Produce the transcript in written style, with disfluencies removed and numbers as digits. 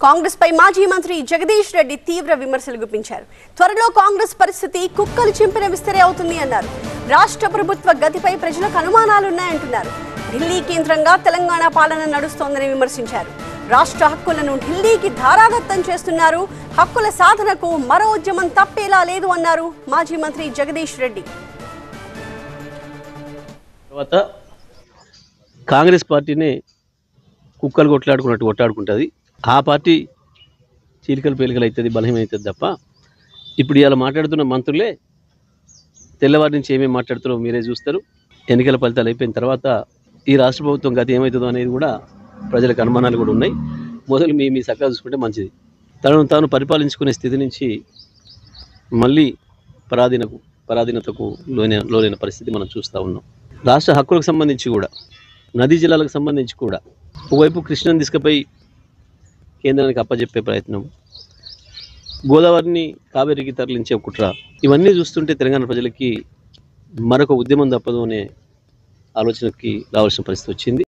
కాంగ్రెస్ పై మాజీ మంత్రి జగదీష్ రెడ్డి తీవ్ర విమర్శలు గుప్పించారు. త్వరలో కాంగ్రెస్ పరిస్థితి కుక్కలు చింపిన విస్తరే అవుతుంది అన్నారు. రాష్ట్ర ప్రభుత్వ గతిపై ప్రజలకు అనుమానాలున్నాయంటున్నారు. ఢిల్లీ కేంద్రంగా తెలంగాణ పాలన నడుస్తోందని విమర్శించారు. రాష్ట్ర హక్కులను ఢిల్లీకి ధారాదత్తం చేస్తున్నారు. హక్కుల సాధనకు మరో ఉద్యమం తప్పేలా లేదు అన్నారు మాజీ మంత్రి జగదీష్ రెడ్డి. తర్వాత కాంగ్రెస్ పార్టీని కుక్కలు కొట్లాడుకుంటుంది. ఆ పార్టీ చీలికలు పేలికలు అవుతుంది, బలహీనవుతుంది తప్ప ఇప్పుడు ఇలా మాట్లాడుతున్న మంత్రులే తెల్లవారి నుంచి ఏమేమి మాట్లాడుతారో మీరే చూస్తారు. ఎన్నికల ఫలితాలు అయిపోయిన తర్వాత ఈ రాష్ట్ర ప్రభుత్వం గతి ఏమవుతుందో అనేది కూడా ప్రజలకు అనుమానాలు కూడా ఉన్నాయి. మొదలు మీ సర్కారు చూసుకుంటే మంచిది. తాను పరిపాలించుకునే స్థితి నుంచి మళ్ళీ పరాధీనతకు లోనైన పరిస్థితి మనం చూస్తూ ఉన్నాం. రాష్ట్ర హక్కులకు సంబంధించి కూడా, నదీ జిల్లాలకు సంబంధించి కూడా ఒకవైపు కృష్ణను తీసుకుపోయి కేంద్రానికి అప్పచెప్పే ప్రయత్నం, గోదావరిని కావేరికి తరలించే కుట్ర, ఇవన్నీ చూస్తుంటే తెలంగాణ ప్రజలకి మరొక ఉద్యమం తప్పదు అనే ఆలోచనకి రావాల్సిన పరిస్థితి వచ్చింది.